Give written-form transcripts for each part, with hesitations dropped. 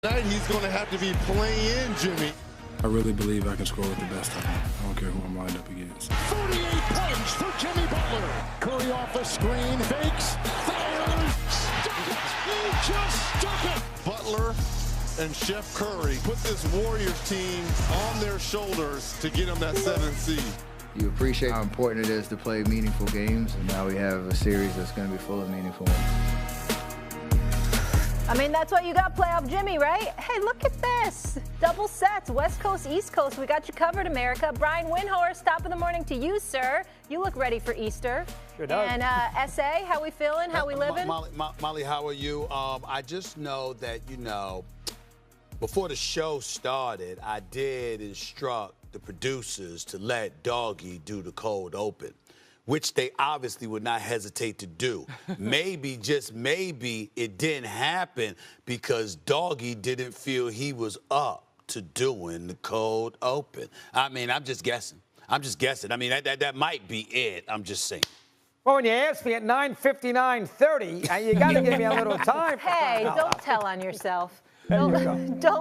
Tonight he's going to have to be playing Jimmy. I really believe I can score with the best of them. I don't care who I'm lined up against. 48 points for Jimmy Butler. Curry off the screen, fakes, fires, stuck it. He just stuck it. Butler and Chef Curry put this Warriors team on their shoulders to get them that 7th seed. You appreciate how important it is to play meaningful games, and now we have a series that's going to be full of meaningful ones. I mean, that's why you got playoff Jimmy, right? Hey, look at this. Double sets, West Coast, East Coast. We got you covered, America. Brian Windhorst, top of the morning to you, sir. You look ready for Easter. Sure does. And SA, how we feeling? How we living? Molly, how are you? I just know that, before the show started, I did instruct the producers to let Doggy do the cold open, which they obviously would not hesitate to do. Maybe, just maybe, it didn't happen because Doggy didn't feel he was up to doing the cold open. I mean, I'm just guessing. I mean, that might be it. I'm just saying. Well, when you asked me at 9:59:30, you got to give me a little time. Hey, don't tell on yourself. Don't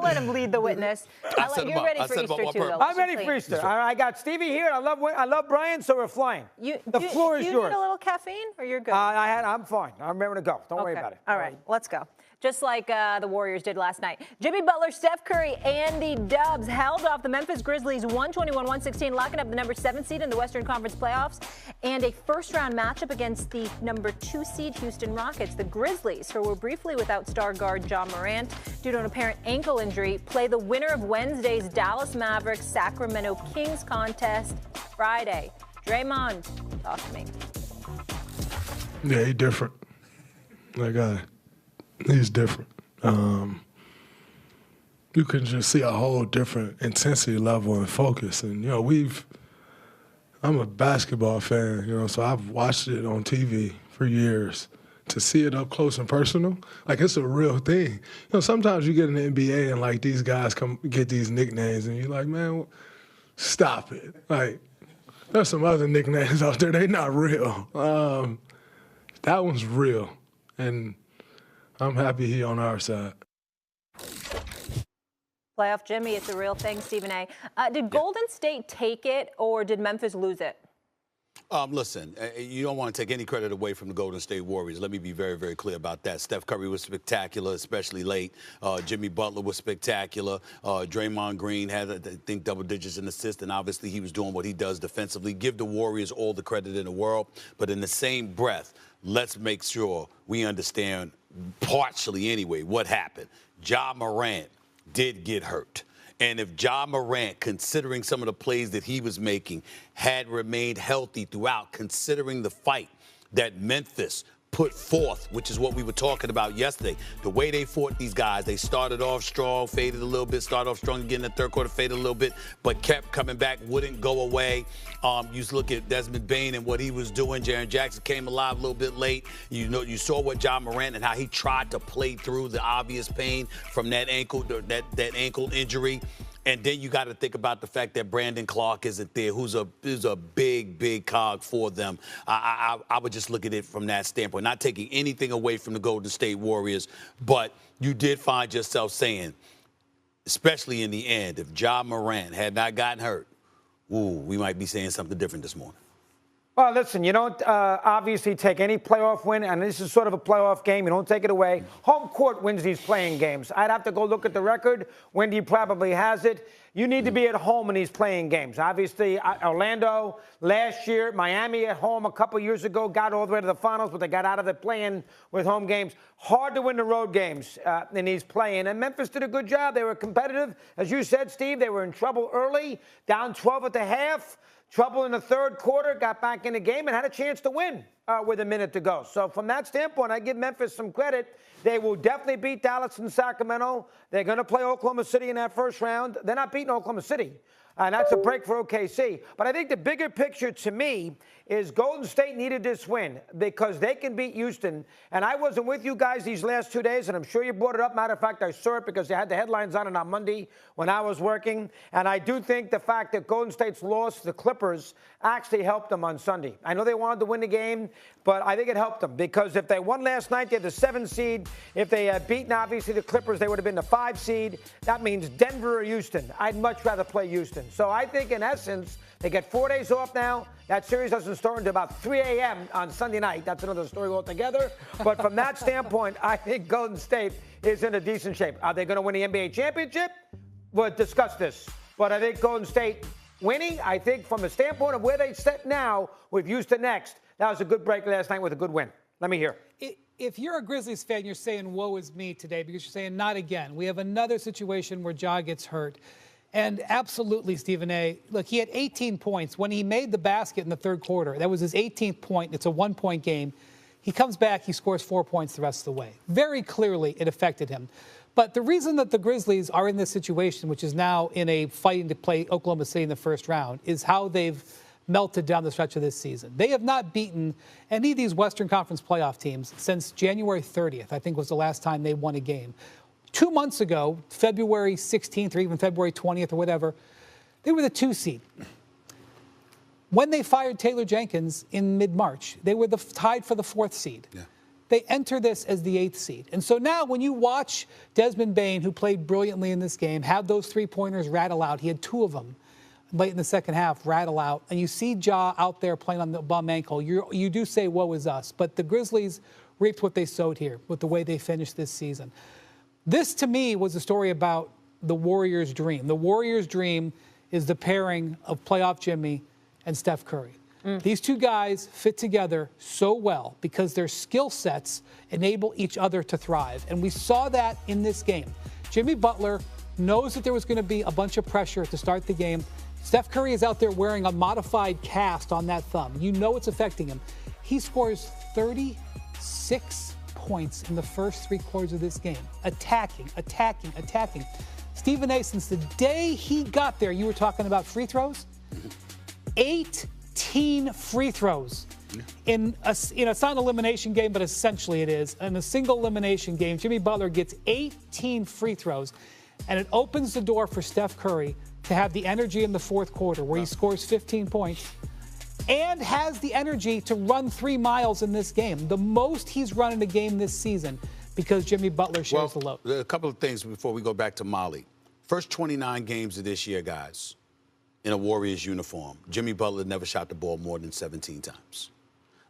let him lead the witness. You're ready for Easter, too, though. I'm ready for Easter. I got Stevie here. I love Brian, so we're flying. The floor is yours. You need a little caffeine, or you're good? I'm fine. I'm ready to go. Don't worry about it. All right, let's go. Just like the Warriors did last night. Jimmy Butler, Steph Curry, and the Dubs held off the Memphis Grizzlies 121-116, locking up the number 7 seed in the Western Conference playoffs, and a first-round matchup against the number 2 seed Houston Rockets. The Grizzlies, who were briefly without star guard John Morant due to an apparent ankle injury, play the winner of Wednesday's Dallas Mavericks Sacramento Kings contest Friday. Draymond, talk to me. Yeah, he's different. That guy. He's different. You can just see a whole different intensity level and focus. And, I'm a basketball fan, so I've watched it on TV for years. To see it up close and personal, it's a real thing. Sometimes you get in the NBA and, these guys come get these nicknames and you're like, man, stop it. There's some other nicknames out there. They're not real. That one's real. And I'm happy he on our side. Playoff Jimmy, it's a real thing, Stephen A. Did Golden State take it, or did Memphis lose it? Listen, you don't want to take any credit away from the Golden State Warriors. Let me be very, very clear about that. Steph Curry was spectacular, especially late. Jimmy Butler was spectacular. Draymond Green had, I think, double digits in assists, and obviously he was doing what he does defensively. Give the Warriors all the credit in the world. But in the same breath, let's make sure we understand, partially anyway, what happened. Ja Morant did get hurt. And if Ja Morant, considering some of the plays that he was making, had remained healthy throughout, considering the fight that Memphis put forth, which is what we were talking about yesterday, the way they fought these guys, they started off strong, faded a little bit, started off strong again in the third quarter, faded a little bit, but kept coming back, wouldn't go away. You look at Desmond Bane and what he was doing. Jaren Jackson came alive a little bit late. You saw what Ja Morant and how he tried to play through the obvious pain from that ankle, that ankle injury. And then you got to think about the fact that Brandon Clark isn't there, who's a big cog for them. I would just look at it from that standpoint, not taking anything away from the Golden State Warriors, but you did find yourself saying, especially in the end, if Ja Morant had not gotten hurt, we might be saying something different this morning. Well, listen, you don't obviously take any playoff win, and this is sort of a playoff game. You don't take it away. Home court wins these playing games. I'd have to go look at the record. Wendy probably has it. You need to be at home in these playing games. Obviously, Orlando last year, Miami at home a couple years ago, got all the way to the finals, but they got out of it playing with home games. Hard to win the road games in these playing. And Memphis did a good job. They were competitive. As you said, Steve, they were in trouble early, down 12 at the half. Trouble in the third quarter, got back in the game and had a chance to win with a minute to go. So from that standpoint, I give Memphis some credit. They will definitely beat Dallas and Sacramento. They're going to play Oklahoma City in that first round. They're not beating Oklahoma City. And that's a break for OKC. But I think the bigger picture to me is Golden State needed this win because they can beat Houston. And I wasn't with you guys these last 2 days, and I'm sure you brought it up. Matter of fact, I saw it because they had the headlines on it on Monday when I was working. And I do think the fact that Golden State's loss to the Clippers actually helped them on Sunday. I know they wanted to win the game. but I think it helped them because if they won last night, they're the 7 seed. If they had beaten, obviously, the Clippers, they would have been the 5 seed. That means Denver or Houston. I'd much rather play Houston. So I think, in essence, they get 4 days off now. That series doesn't start until about 3 a.m. on Sunday night. That's another story altogether. But from that standpoint, I think Golden State is in a decent shape. Are they going to win the NBA championship? We'll discuss this. But I think Golden State winning, I think from a standpoint of where they sit now with Houston next, that was a good break last night with a good win. Let me hear. If you're a Grizzlies fan, you're saying, woe is me today because you're saying, not again. We have another situation where Ja gets hurt. And absolutely, Stephen A., look, he had 18 points. When he made the basket in the third quarter, that was his 18th point. It's a 1-point game. He comes back, he scores 4 points the rest of the way. Very clearly, it affected him. But the reason that the Grizzlies are in this situation, which is now in a fighting to play Oklahoma City in the first round, is how they've melted down the stretch of this season. They have not beaten any of these Western Conference playoff teams since January 30th, I think was the last time they won a game. 2 months ago, February 16th or even February 20th or whatever, they were the 2 seed. When they fired Taylor Jenkins in mid-March, they were tied for the 4th seed. Yeah. They enter this as the 8th seed. And so now when you watch Desmond Bane, who played brilliantly in this game, have those 3-pointers rattle out, he had 2 of them late in the second half rattle out, and you see Ja out there playing on the bum ankle, you do say, woe is us. But the Grizzlies reaped what they sowed here with the way they finished this season. This, to me, was a story about the Warriors' dream. The Warriors' dream is the pairing of playoff Jimmy and Steph Curry. These 2 guys fit together so well because their skill sets enable each other to thrive. And we saw that in this game. Jimmy Butler knows that there was going to be a bunch of pressure to start the game. Steph Curry is out there wearing a modified cast on that thumb. You know it's affecting him. He scores 36 points in the first 3 quarters of this game. Attacking. Stephen A., since the day he got there, you were talking about free throws? 18 free throws. In a, it's not an elimination game, but essentially it is. In a single elimination game, Jimmy Butler gets 18 free throws, and it opens the door for Steph Curry to have the energy in the 4th quarter where he scores 15 points and has the energy to run 3 miles in this game, the most he's run in a game this season because Jimmy Butler shares the load. A couple of things before we go back to Molly. First 29 games of this year, guys, in a Warriors uniform, Jimmy Butler never shot the ball more than 17 times.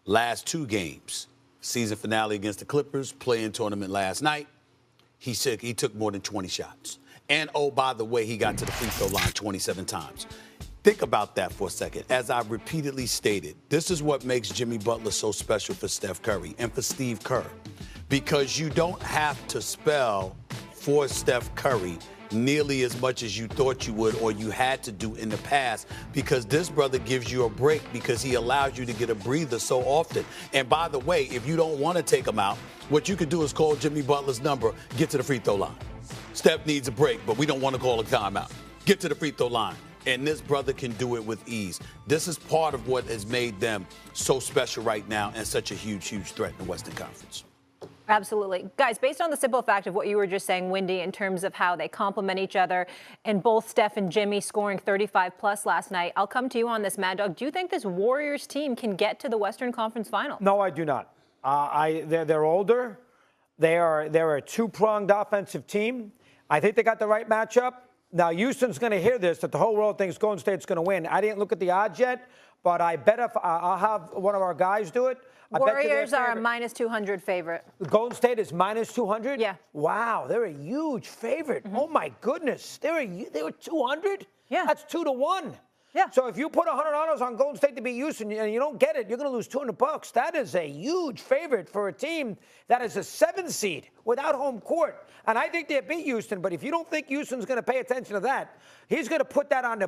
Last 2 games, season finale against the Clippers, play-in tournament last night, he took more than 20 shots. And, oh, by the way, he got to the free throw line 27 times. Think about that for a second. As I repeatedly stated, this is what makes Jimmy Butler so special for Steph Curry and for Steve Kerr. Because you don't have to spell for Steph Curry nearly as much as you thought you would or you had to do in the past, because this brother gives you a break because he allows you to get a breather so often. And by the way, if you don't want to take him out, what you could do is call Jimmy Butler's number, get to the free throw line. Steph needs a break, but we don't want to call a timeout. Get to the free throw line. And this brother can do it with ease. This is part of what has made them so special right now and such a huge, huge threat in the Western Conference. Absolutely. Guys, based on the simple fact of what you were just saying, Wendy, in terms of how they complement each other and both Steph and Jimmy scoring 35-plus last night, I'll come to you on this, Mad Dog. Do you think this Warriors team can get to the Western Conference Final? No, I do not. They're older. They're a 2-pronged offensive team. I think they got the right matchup. Now, Houston's going to hear this, that the whole world thinks Golden State's going to win. I didn't look at the odds yet, but I bet if I'll have one of our guys do it. Warriors are a minus 200 favorite. Golden State is minus 200? Yeah. Wow, they're a huge favorite. Oh, my goodness. They were 200? Yeah. That's 2-1. Yeah. So if you put $100 on Golden State to beat Houston and you don't get it, you're going to lose $200. That is a huge favorite for a team that is a 7 seed without home court. And I think they beat Houston, but if you don't think Houston's going to pay attention to that, he's going to put that on the